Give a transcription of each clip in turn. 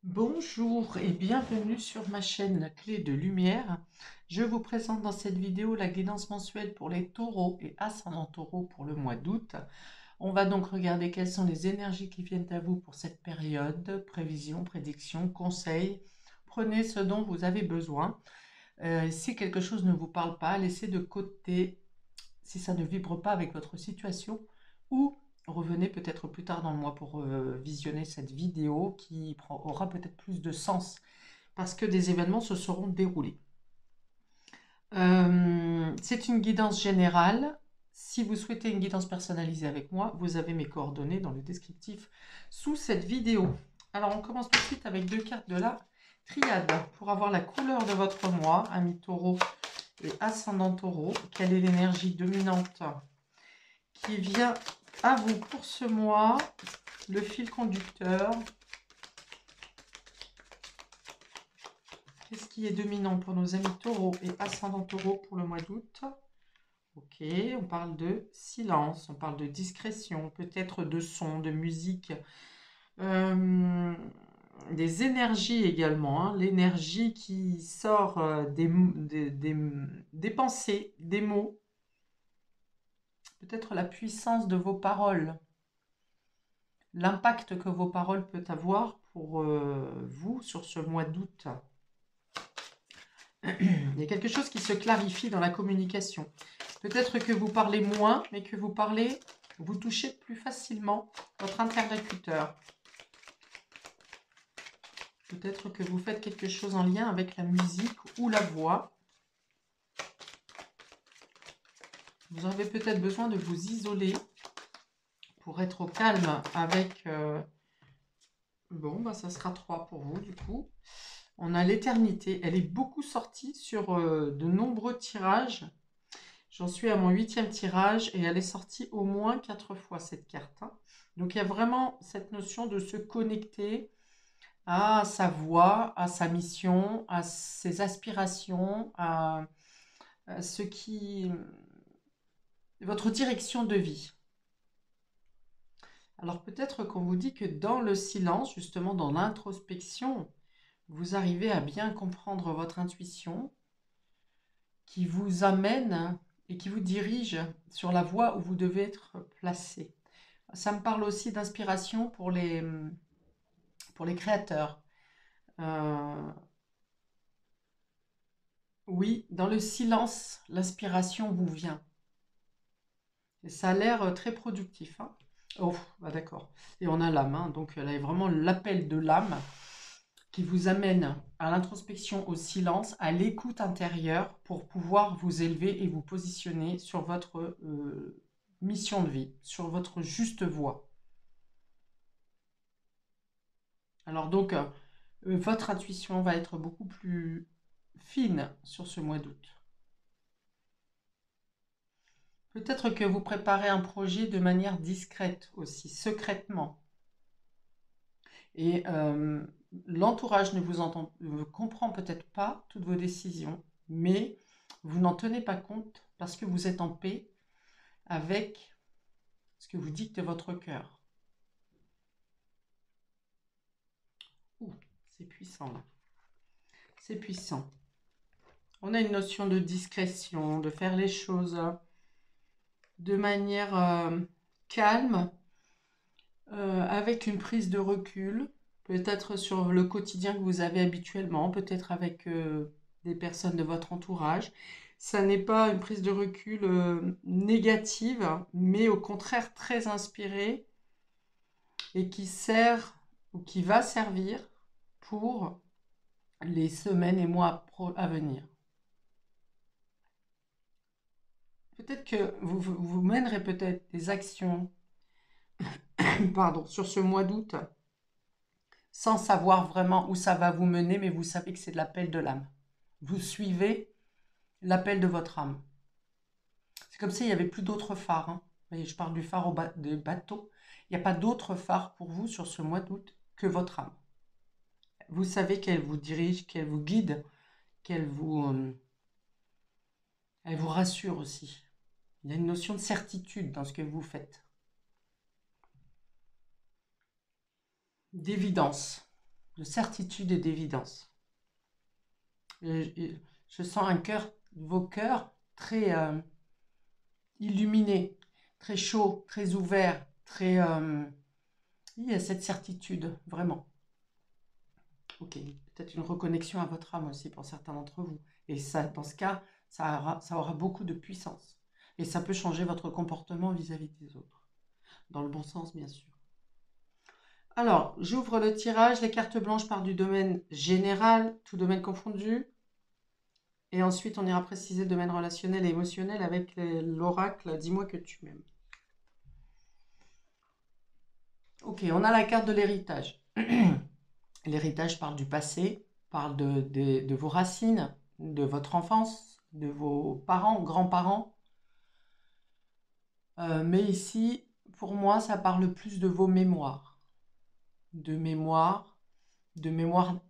Bonjour et bienvenue sur ma chaîne Clé de Lumière. Je vous présente dans cette vidéo la guidance mensuelle pour les taureaux et ascendants taureaux pour le mois d'août. On va donc regarder quelles sont les énergies qui viennent à vous pour cette période, prévisions, prédictions, conseils. Prenez ce dont vous avez besoin. Si quelque chose ne vous parle pas, laissez de côté si ça ne vibre pas avec votre situation ou revenez peut-être plus tard dans le mois pour visionner cette vidéo qui aura peut-être plus de sens parce que des événements se seront déroulés. C'est une guidance générale. Si vous souhaitez une guidance personnalisée avec moi, vous avez mes coordonnées dans le descriptif sous cette vidéo. Alors on commence tout de suite avec deux cartes de la triade pour avoir la couleur de votre mois, ami taureau et ascendant taureau. Quelle est l'énergie dominante qui vient à vous pour ce mois, le fil conducteur? Qu'est-ce qui est dominant pour nos amis taureaux et ascendants taureaux pour le mois d'août? Ok, on parle de silence, on parle de discrétion, peut-être de son, de musique, des énergies également, hein, l'énergie qui sort des pensées, des mots, peut-être la puissance de vos paroles, l'impact que vos paroles peuvent avoir pour vous sur ce mois d'août. Il y a quelque chose qui se clarifie dans la communication. Peut-être que vous parlez moins, mais que vous touchez plus facilement votre interlocuteur. Peut-être que vous faites quelque chose en lien avec la musique ou la voix. Vous avez peut-être besoin de vous isoler pour être au calme avec... Bon, bah, ça sera 3 pour vous du coup. On a l'éternité. Elle est beaucoup sortie sur de nombreux tirages. J'en suis à mon 8e tirage et elle est sortie au moins 4 fois cette carte. Hein. Donc il y a vraiment cette notion de se connecter à sa voix, à sa mission, à ses aspirations, à ce qui... votre direction de vie. Alors peut-être qu'on vous dit que dans le silence, justement dans l'introspection, vous arrivez à bien comprendre votre intuition qui vous amène et qui vous dirige sur la voie où vous devez être placé. Ça me parle aussi d'inspiration pour les créateurs. Oui, dans le silence, l'inspiration vous vient. Et ça a l'air très productif. Hein. Oh, bah d'accord. Et on a l'âme, hein, donc là est vraiment l'appel de l'âme qui vous amène à l'introspection, au silence, à l'écoute intérieure pour pouvoir vous élever et vous positionner sur votre mission de vie, sur votre juste voie. Alors donc, votre intuition va être beaucoup plus fine sur ce mois d'août. Peut-être que vous préparez un projet de manière discrète aussi, secrètement. Et l'entourage ne comprend peut-être pas toutes vos décisions, mais vous n'en tenez pas compte parce que vous êtes en paix avec ce que vous dicte votre cœur. Ouh, c'est puissant là. C'est puissant. On a une notion de discrétion, de faire les choses de manière calme, avec une prise de recul, peut-être sur le quotidien que vous avez habituellement, peut-être avec des personnes de votre entourage. Ça n'est pas une prise de recul négative, mais au contraire très inspirée et qui sert ou qui va servir pour les semaines et mois à venir. Peut-être que vous mènerez peut-être des actions pardon, sur ce mois d'août sans savoir vraiment où ça va vous mener, mais vous savez que c'est de l'appel de l'âme. Vous suivez l'appel de votre âme. C'est comme s'il n'y avait plus d'autres phares. Hein. Vous voyez, je parle du phare des bateaux. Il n'y a pas d'autre phare pour vous sur ce mois d'août que votre âme. Vous savez qu'elle vous dirige, qu'elle vous guide, elle vous rassure aussi. Il y a une notion de certitude dans ce que vous faites. D'évidence. de certitude et d'évidence. Je sens vos cœurs très illuminés, très chauds, très ouverts, très... il y a cette certitude, vraiment. Ok, peut-être une reconnexion à votre âme aussi pour certains d'entre vous. Et ça, dans ce cas, ça aura beaucoup de puissance. Et ça peut changer votre comportement vis-à-vis des autres. Dans le bon sens, bien sûr. Alors, j'ouvre le tirage. Les cartes blanches partent du domaine général, tout domaine confondu. Et ensuite, on ira préciser le domaine relationnel et émotionnel avec l'oracle « Dis-moi que tu m'aimes ». Ok, on a la carte de l'héritage. L'héritage parle du passé, parle de vos racines, de votre enfance, de vos parents, grands-parents. Mais ici, pour moi, ça parle plus de vos mémoires. De mémoires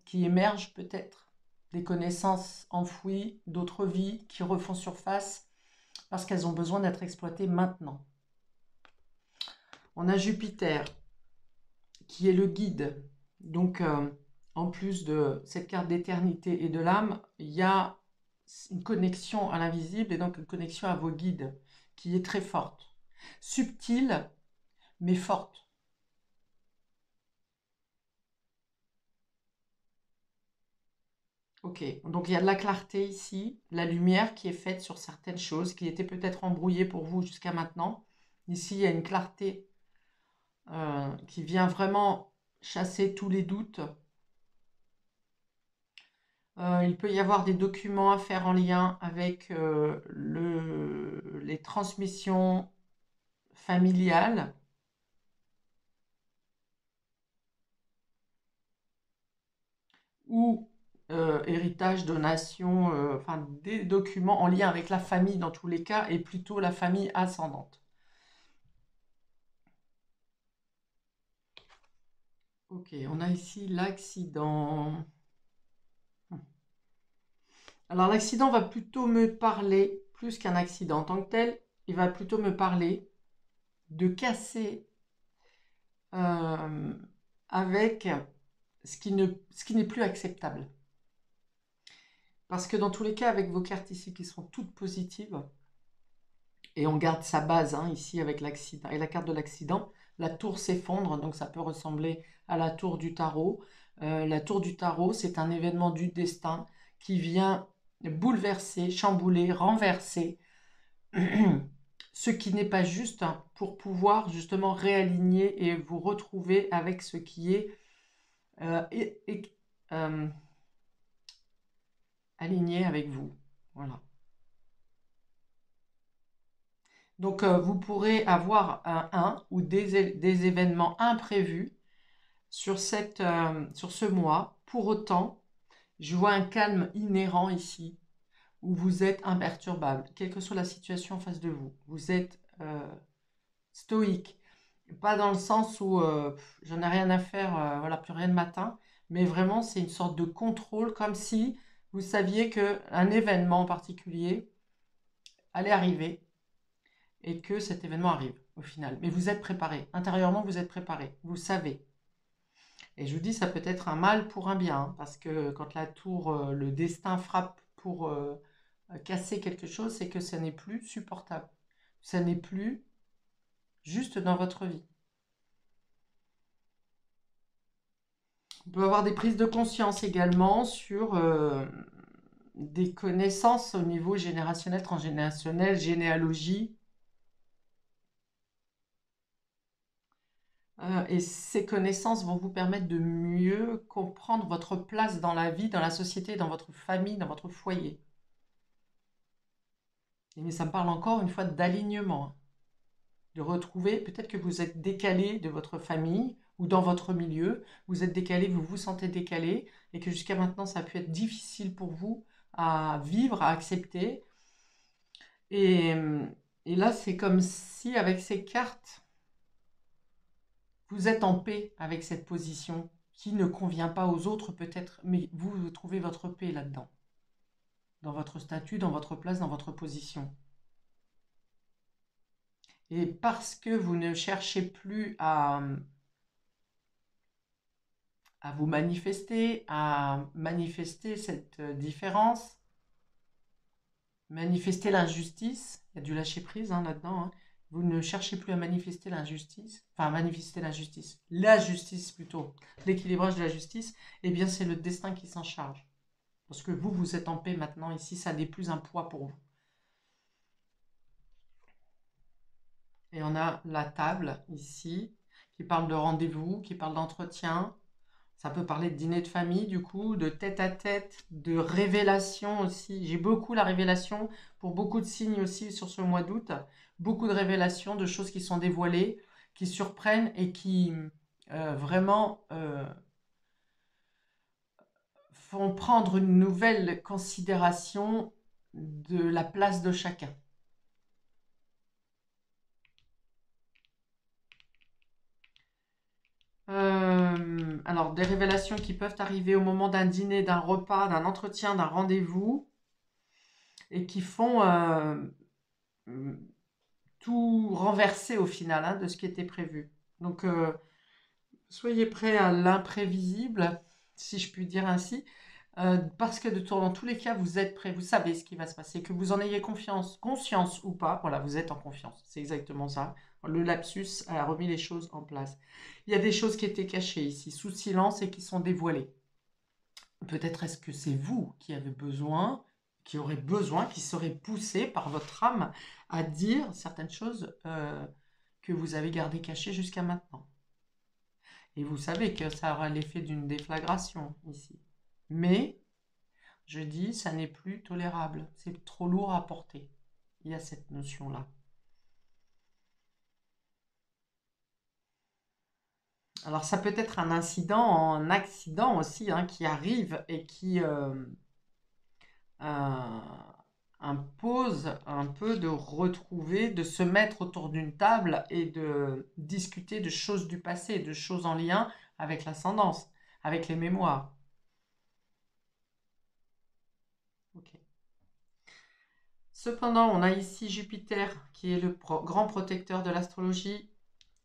qui émergent peut-être, des connaissances enfouies, d'autres vies qui refont surface parce qu'elles ont besoin d'être exploitées maintenant. On a Jupiter qui est le guide. Donc, en plus de cette carte d'éternité et de l'âme, il y a une connexion à l'invisible et donc une connexion à vos guides qui est très forte. Subtile, mais forte. Ok, donc il y a de la clarté ici, la lumière qui est faite sur certaines choses qui étaient peut-être embrouillées pour vous jusqu'à maintenant. Ici, il y a une clarté qui vient vraiment chasser tous les doutes. Il peut y avoir des documents à faire en lien avec les transmissions familiales. Ou héritage, donation, enfin des documents en lien avec la famille dans tous les cas, et plutôt la famille ascendante. Ok, on a ici l'accident. Alors l'accident va plutôt me parler, plus qu'un accident en tant que tel, il va plutôt me parler de casser avec ce qui n'est plus acceptable. Parce que dans tous les cas, avec vos cartes ici qui seront toutes positives, et on garde sa base hein, ici avec l'accident et la carte de l'accident, la tour s'effondre, donc ça peut ressembler à la tour du tarot. La tour du tarot, c'est un événement du destin qui vient bouleverser, chambouler, renverser ce qui n'est pas juste hein, pour pouvoir justement réaligner et vous retrouver avec ce qui est euh, aligné avec vous. Voilà. Donc, vous pourrez avoir un ou des événements imprévus sur ce mois. Pour autant, je vois un calme inhérent ici, où vous êtes imperturbable, quelle que soit la situation en face de vous. Vous êtes stoïque. Pas dans le sens où j'en ai rien à faire, voilà, plus rien de matin, mais vraiment, c'est une sorte de contrôle, comme si vous saviez qu'un événement en particulier allait arriver et que cet événement arrive au final. Mais vous êtes préparé. Intérieurement, vous êtes préparé. Vous savez. Et je vous dis, ça peut être un mal pour un bien. Hein, parce que quand la tour, le destin frappe pour casser quelque chose, c'est que ça n'est plus supportable. Ça n'est plus juste dans votre vie. On peut avoir des prises de conscience également sur des connaissances au niveau générationnel, transgénérationnel, généalogie. Et ces connaissances vont vous permettre de mieux comprendre votre place dans la vie, dans la société, dans votre famille, dans votre foyer. Mais ça me parle encore une fois d'alignement, hein. De retrouver, peut-être que vous êtes décalé de votre famille ou dans votre milieu, vous êtes décalé, vous vous sentez décalé, et que jusqu'à maintenant ça a pu être difficile pour vous à vivre, à accepter. Et, et là, c'est comme si avec ces cartes, vous êtes en paix avec cette position qui ne convient pas aux autres peut-être, mais vous trouvez votre paix là-dedans, dans votre statut, dans votre place, dans votre position. Et parce que vous ne cherchez plus à à vous manifester, à manifester cette différence, manifester l'injustice. Il y a du lâcher-prise hein, là-dedans. Hein. Vous ne cherchez plus à manifester l'injustice, enfin manifester l'injustice, la justice plutôt, l'équilibrage de la justice, eh bien c'est le destin qui s'en charge. Parce que vous, vous êtes en paix maintenant, ici, ça n'est plus un poids pour vous. Et on a la table ici, qui parle de rendez-vous, qui parle d'entretien. Ça peut parler de dîner de famille, du coup, de tête-à-tête, de révélation aussi. J'ai beaucoup la révélation pour beaucoup de signes aussi sur ce mois d'août. Beaucoup de révélations, de choses qui sont dévoilées, qui surprennent et qui vraiment font prendre une nouvelle considération de la place de chacun. Alors, des révélations qui peuvent arriver au moment d'un dîner, d'un repas, d'un entretien, d'un rendez-vous, et qui font tout renverser au final hein, de ce qui était prévu. Donc, soyez prêts à l'imprévisible, si je puis dire ainsi, parce que dans tous les cas, vous êtes prêts, vous savez ce qui va se passer, que vous en ayez conscience ou pas, voilà, vous êtes en confiance, c'est exactement ça. Le lapsus a remis les choses en place. Il y a des choses qui étaient cachées ici, sous silence et qui sont dévoilées. Peut-être est-ce que c'est vous qui avez besoin, qui aurez besoin, qui serez poussé par votre âme à dire certaines choses que vous avez gardées cachées jusqu'à maintenant. Et vous savez que ça aura l'effet d'une déflagration ici. Mais, je dis, ça n'est plus tolérable. C'est trop lourd à porter. Il y a cette notion-là. Alors, ça peut être un accident aussi, hein, qui arrive et qui impose un peu de retrouver, de se mettre autour d'une table et de discuter de choses du passé, de choses en lien avec l'ascendance, avec les mémoires. Ok. Cependant, on a ici Jupiter qui est le grand protecteur de l'astrologie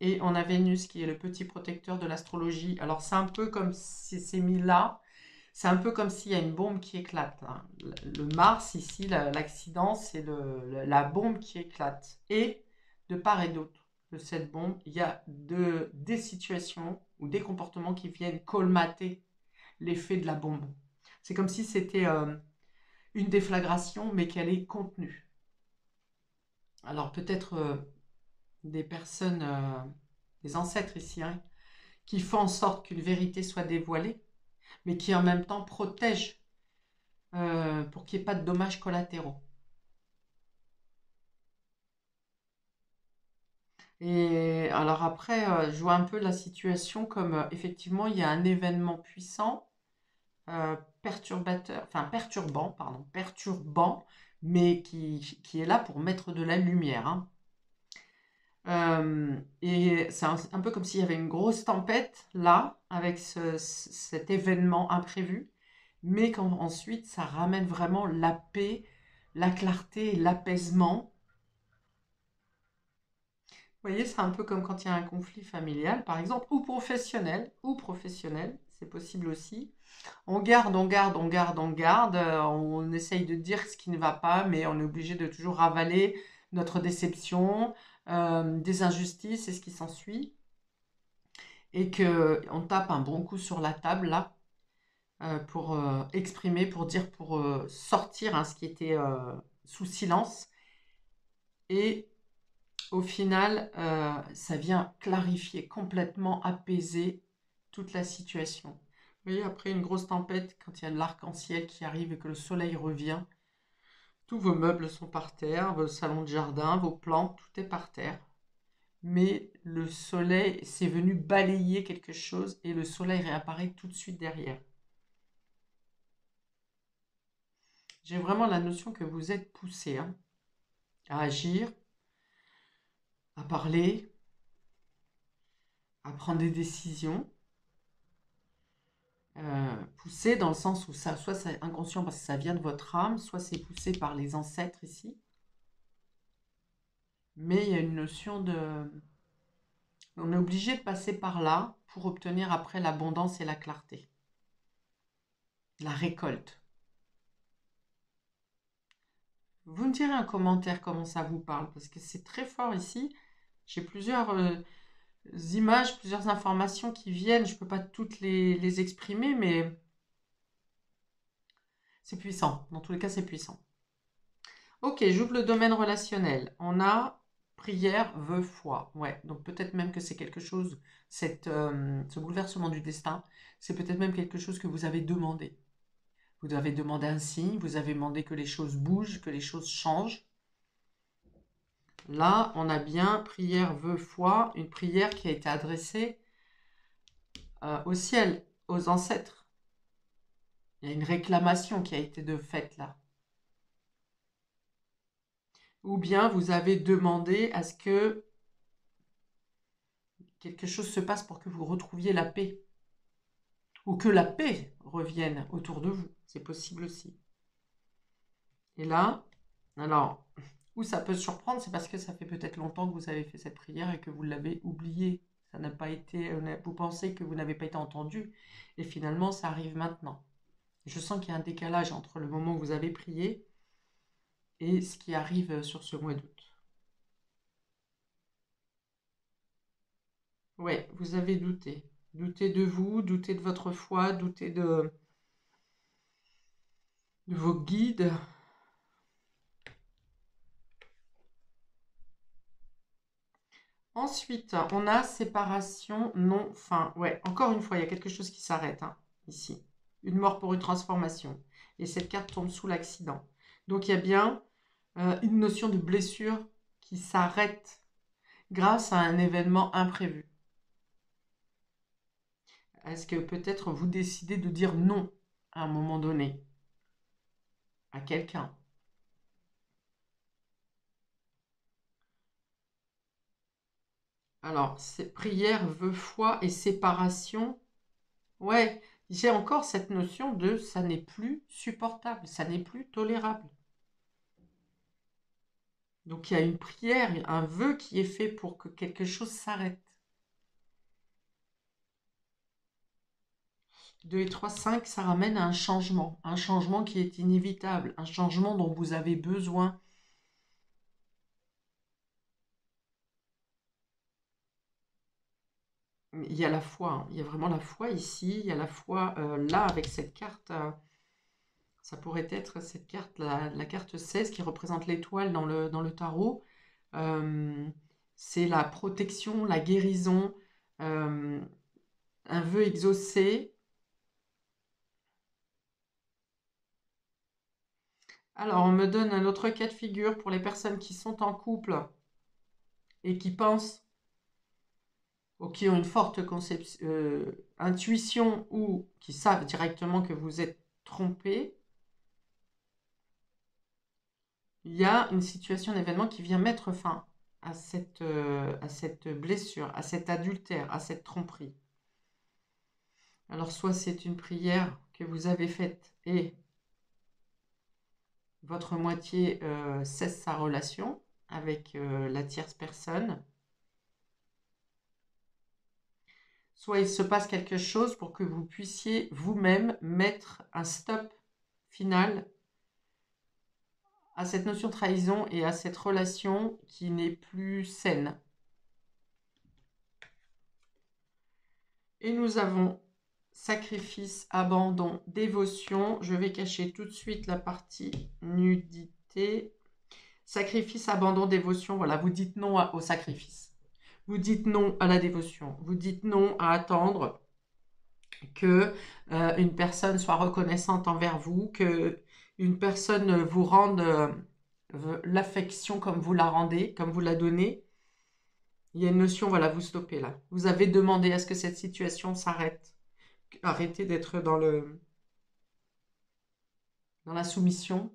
et on a Vénus qui est le petit protecteur de l'astrologie. Alors c'est un peu comme si c'est mis là, c'est un peu comme s'il y a une bombe qui éclate. Hein. Le Mars ici, l'accident, c'est la bombe qui éclate. Et de part et d'autre de cette bombe, il y a des situations ou des comportements qui viennent colmater l'effet de la bombe. C'est comme si c'était une déflagration, mais qu'elle est contenue. Alors peut-être des personnes, des ancêtres ici, hein, qui font en sorte qu'une vérité soit dévoilée, mais qui en même temps protègent pour qu'il n'y ait pas de dommages collatéraux. Et alors après, je vois un peu la situation comme effectivement il y a un événement puissant, perturbant, mais qui est là pour mettre de la lumière. Hein. Et c'est un peu comme s'il y avait une grosse tempête là, avec cet événement imprévu, mais qu'ensuite ça ramène vraiment la paix, la clarté, l'apaisement. Vous voyez, c'est un peu comme quand il y a un conflit familial, par exemple, ou professionnel, c'est possible aussi. On garde, on essaye de dire ce qui ne va pas, mais on est obligé de toujours ravaler notre déception, des injustices et ce qui s'ensuit. Et qu'on tape un bon coup sur la table, là, pour exprimer, pour dire, pour sortir hein, ce qui était sous silence. Et au final, ça vient clarifier, complètement apaiser toute la situation. Vous voyez, après une grosse tempête, quand il y a de l'arc-en-ciel qui arrive et que le soleil revient, tous vos meubles sont par terre, vos salons de jardin, vos plantes, tout est par terre. Mais le soleil, c'est venu balayer quelque chose et le soleil réapparaît tout de suite derrière. J'ai vraiment la notion que vous êtes poussé hein, à agir, à parler, à prendre des décisions. Poussé dans le sens où ça, soit c'est inconscient parce que ça vient de votre âme, soit c'est poussé par les ancêtres ici. Mais il y a une notion de... On est obligé de passer par là pour obtenir après l'abondance et la clarté, la récolte. Vous me direz en commentaire comment ça vous parle, parce que c'est très fort ici. J'ai plusieurs images, plusieurs informations qui viennent. Je ne peux pas toutes les exprimer, mais c'est puissant. Dans tous les cas, c'est puissant. Ok, j'ouvre le domaine relationnel. On a prière, vœu, foi. Ouais, donc peut-être même que c'est quelque chose, ce bouleversement du destin, c'est peut-être même quelque chose que vous avez demandé. Vous avez demandé un signe, vous avez demandé que les choses bougent, que les choses changent. Là, on a bien prière, vœu, foi, une prière qui a été adressée au ciel, aux ancêtres. Il y a une réclamation qui a été faite là. Ou bien vous avez demandé à ce que quelque chose se passe pour que vous retrouviez la paix. Ou que la paix revienne autour de vous. C'est possible aussi. Et là, alors, où ça peut surprendre, c'est parce que ça fait peut-être longtemps que vous avez fait cette prière et que vous l'avez oubliée. Ça n'a pas été, vous pensez que vous n'avez pas été entendu. Et finalement, ça arrive maintenant. Je sens qu'il y a un décalage entre le moment où vous avez prié et ce qui arrive sur ce mois d'août. Ouais, vous avez douté. Douté de vous, douté de votre foi, douté de vos guides. Ensuite, on a séparation, non, fin. Ouais, encore une fois, il y a quelque chose qui s'arrête hein, ici. Une mort pour une transformation. Et cette carte tombe sous l'accident. Donc, il y a bien une notion de blessure qui s'arrête grâce à un événement imprévu. Est-ce que peut-être vous décidez de dire non à un moment donné à quelqu'un? Alors, c'est prière, vœu, foi et séparation. Ouais, j'ai encore cette notion de ça n'est plus supportable, ça n'est plus tolérable. Donc il y a une prière, un vœu qui est fait pour que quelque chose s'arrête. 2 et 3, 5, ça ramène à un changement qui est inévitable, un changement dont vous avez besoin. Il y a la foi, hein. Il y a vraiment la foi ici, il y a la foi là avec cette carte. Ça pourrait être cette carte, la carte 16 qui représente l'étoile dans le tarot. Euh, c'est la protection, la guérison, euh, un vœu exaucé. Alors, on me donne un autre cas de figure pour les personnes qui sont en couple et qui pensent ou qui ont une forte intuition ou qui savent directement que vous êtes trompé. Il y a une situation d'événement qui vient mettre fin à cette blessure, à cet adultère, à cette tromperie. Alors, soit c'est une prière que vous avez faite et votre moitié cesse sa relation avec la tierce personne, soit il se passe quelque chose pour que vous puissiez vous-même mettre un stop final à cette notion de trahison et à cette relation qui n'est plus saine. Et nous avons sacrifice, abandon, dévotion. Je vais cacher tout de suite la partie nudité. Sacrifice, abandon, dévotion. Voilà, vous dites non au sacrifice. Vous dites non à la dévotion. Vous dites non à attendre que une personne soit reconnaissante envers vous, que une personne vous rende l'affection comme vous la rendez, comme vous la donnez. Il y a une notion, voilà, vous stoppez là. Vous avez demandé à ce que cette situation s'arrête. Arrêtez d'être dans la soumission,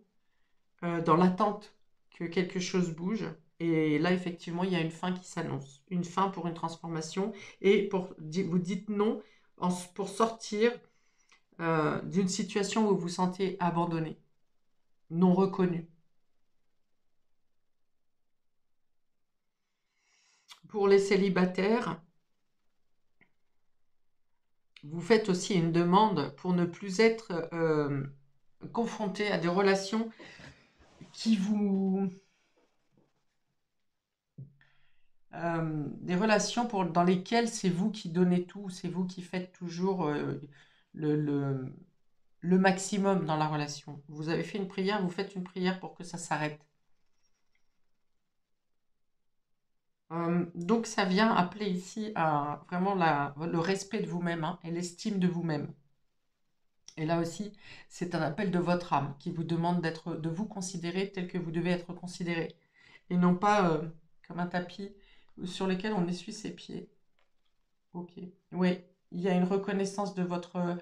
dans l'attente que quelque chose bouge. Et là, effectivement, il y a une fin qui s'annonce. Une fin pour une transformation. Et vous dites non pour sortir d'une situation où vous vous sentez abandonné, non reconnu. Pour les célibataires, vous faites aussi une demande pour ne plus être confronté à des relations qui vous... des relations dans lesquelles c'est vous qui donnez tout, c'est vous qui faites toujours le, le- le maximum dans la relation. Vous avez fait une prière, vous faites une prière pour que ça s'arrête. Donc ça vient appeler ici à vraiment le respect de vous-même, hein, et l'estime de vous-même. Et là aussi, c'est un appel de votre âme qui vous demande de vous considérer tel que vous devez être considéré. Et non pas comme un tapis sur lequel on essuie ses pieds. Ok. Oui, il y a une reconnaissance de votre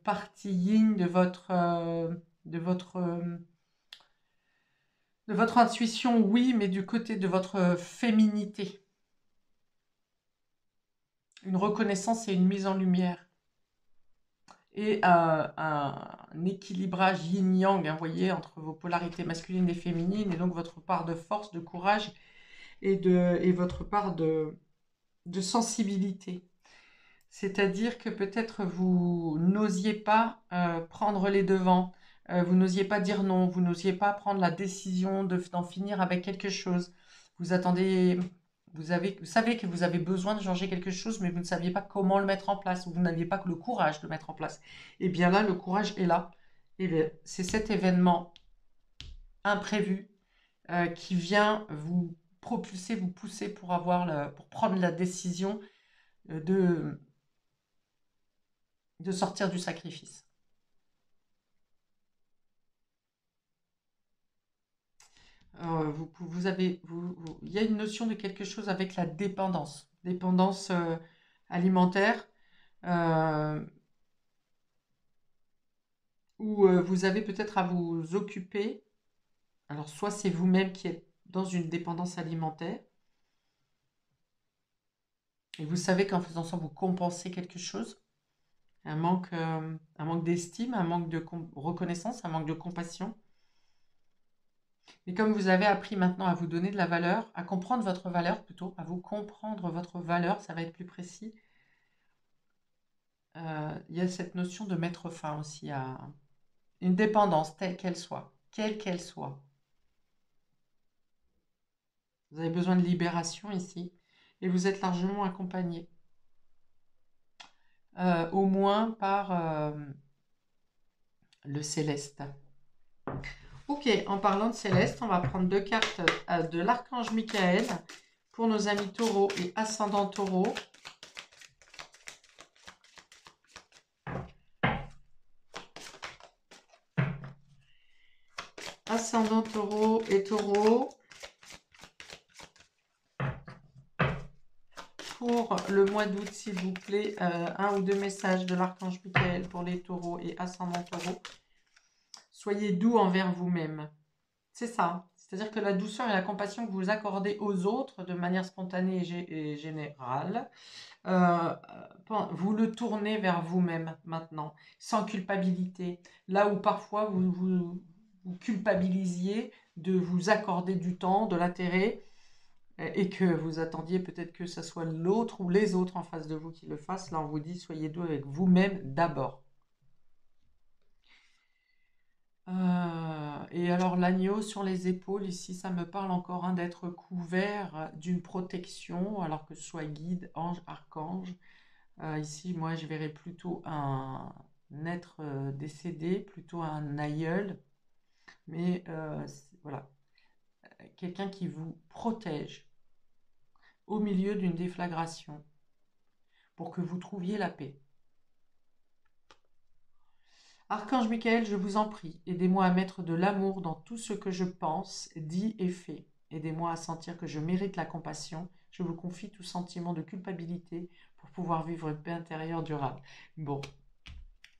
partie yin, de votre, euh, de votre intuition, oui, mais du côté de votre féminité. Une reconnaissance et une mise en lumière. Et un équilibrage yin-yang, hein, vous voyez, entre vos polarités masculines et féminines, et donc votre part de force, de courage, et votre part de sensibilité. C'est-à-dire que peut-être vous n'osiez pas prendre les devants, vous n'osiez pas dire non, vous n'osiez pas prendre la décision d'en finir avec quelque chose. Vous attendez, vous savez que vous avez besoin de changer quelque chose, mais vous ne saviez pas comment le mettre en place, ou vous n'aviez pas le courage de le mettre en place. Et bien là, le courage est là. Et bien, c'est cet événement imprévu qui vient vous propulser, vous pousser pour prendre la décision de sortir du sacrifice. Il y a une notion de quelque chose avec la dépendance alimentaire, euh, où vous avez peut-être à vous occuper. Alors, soit c'est vous-même qui êtes dans une dépendance alimentaire, et vous savez qu'en faisant ça, vous compensez quelque chose, un manque d'estime, un manque de reconnaissance, un manque de compassion. Mais comme vous avez appris maintenant à vous donner de la valeur, à comprendre votre valeur plutôt, à vous comprendre votre valeur, ça va être plus précis. Il y a cette notion de mettre fin aussi à une dépendance telle qu'elle soit, quelle qu'elle soit. Vous avez besoin de libération ici et vous êtes largement accompagné, au moins par le céleste. Ok, en parlant de céleste, on va prendre deux cartes de l'archange Michael pour nos amis taureaux et ascendants taureaux. Ascendant taureau et taureau. Pour le mois d'août, s'il vous plaît, un ou deux messages de l'archange Michael pour les taureaux et ascendant taureau. Soyez doux envers vous-même. C'est ça. C'est-à-dire que la douceur et la compassion que vous accordez aux autres de manière spontanée et générale, vous le tournez vers vous-même maintenant, sans culpabilité. Là où parfois vous culpabilisiez de vous accorder du temps, de l'intérêt, et que vous attendiez peut-être que ce soit l'autre ou les autres en face de vous qui le fassent, là on vous dit soyez doux avec vous-même d'abord. Et alors l'agneau sur les épaules, ici ça me parle encore d'être couvert d'une protection, alors que ce soit guide, ange, archange. Ici moi je verrais plutôt un être décédé, plutôt un aïeul, mais voilà, quelqu'un qui vous protège au milieu d'une déflagration pour que vous trouviez la paix. Archange Michael, je vous en prie, aidez-moi à mettre de l'amour dans tout ce que je pense, dis et fais. Aidez-moi à sentir que je mérite la compassion. Je vous confie tout sentiment de culpabilité pour pouvoir vivre une paix intérieure durable. Bon,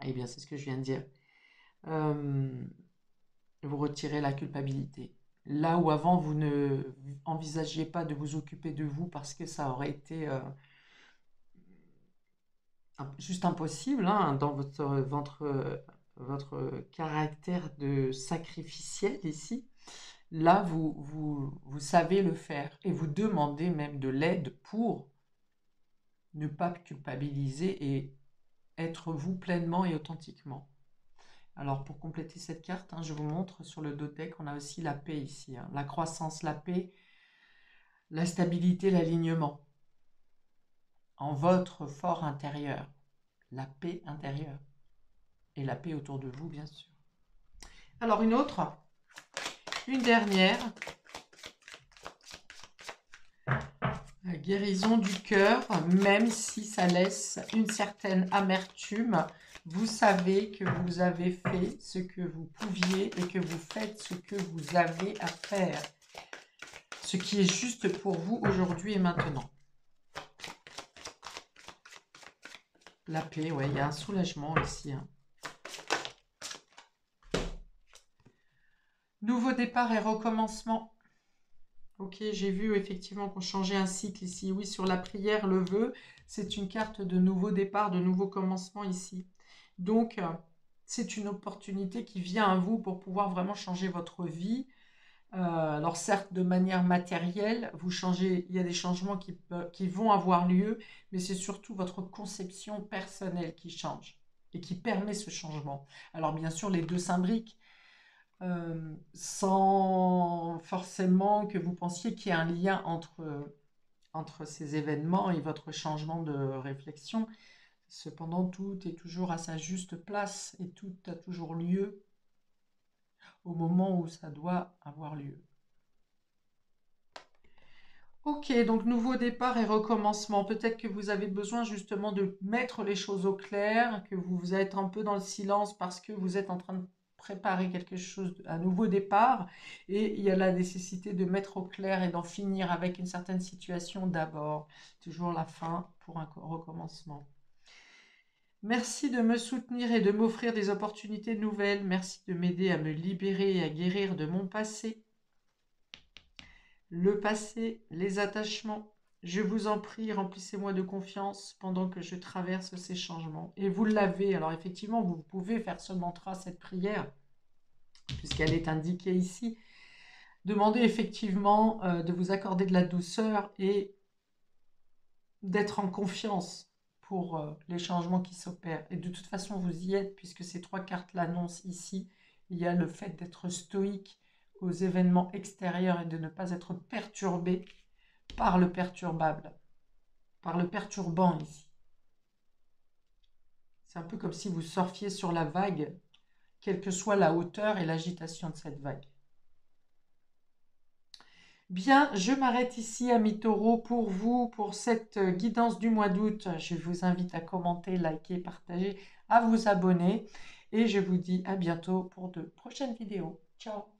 eh bien, c'est ce que je viens de dire. Vous retirez la culpabilité. Là où avant, vous ne envisagiez pas de vous occuper de vous parce que ça aurait été juste impossible, hein, dans votre caractère de sacrificiel ici. Là, vous savez le faire et vous demandez même de l'aide pour ne pas culpabiliser et être vous pleinement et authentiquement. Alors, pour compléter cette carte, je vous montre sur le dos de deck, on a aussi la paix ici. La croissance, la paix, la stabilité, l'alignement. En votre fort intérieur. La paix intérieure. Et la paix autour de vous, bien sûr. Alors, une autre. Une dernière. La guérison du cœur, même si ça laisse une certaine amertume. Vous savez que vous avez fait ce que vous pouviez et que vous faites ce que vous avez à faire. Ce qui est juste pour vous aujourd'hui et maintenant. La paix, ouais, il y a un soulagement ici. Nouveau départ et recommencement. Ok, j'ai vu effectivement qu'on changeait un cycle ici. Oui, sur la prière, le vœu, c'est une carte de nouveau départ, de nouveau commencement ici. Donc, c'est une opportunité qui vient à vous pour pouvoir vraiment changer votre vie. Alors certes, de manière matérielle, vous changez, il y a des changements qui vont avoir lieu, mais c'est surtout votre conception personnelle qui change et qui permet ce changement. Alors bien sûr, les deux s'imbriquent, sans forcément que vous pensiez qu'il y ait un lien entre ces événements et votre changement de réflexion. Cependant, tout est toujours à sa juste place et tout a toujours lieu au moment où ça doit avoir lieu. Ok, donc nouveau départ et recommencement. Peut-être que vous avez besoin justement de mettre les choses au clair, que vous êtes un peu dans le silence parce que vous êtes en train de préparer quelque chose, un nouveau départ, et il y a la nécessité de mettre au clair et d'en finir avec une certaine situation d'abord. Toujours la fin pour un recommencement. Merci de me soutenir et de m'offrir des opportunités nouvelles. Merci de m'aider à me libérer et à guérir de mon passé. Le passé, les attachements, je vous en prie, remplissez-moi de confiance pendant que je traverse ces changements. Et vous l'avez, alors effectivement, vous pouvez faire ce mantra, cette prière, puisqu'elle est indiquée ici. Demandez effectivement de vous accorder de la douceur et d'être en confiance pour les changements qui s'opèrent. Et de toute façon, vous y êtes, puisque ces trois cartes l'annoncent ici. Il y a le fait d'être stoïque aux événements extérieurs et de ne pas être perturbé par le perturbable, par le perturbant ici. C'est un peu comme si vous surfiez sur la vague, quelle que soit la hauteur et l'agitation de cette vague. Bien, je m'arrête ici, amis taureaux, pour vous, pour cette guidance du mois d'août. Je vous invite à commenter, liker, partager, à vous abonner. Et je vous dis à bientôt pour de prochaines vidéos. Ciao!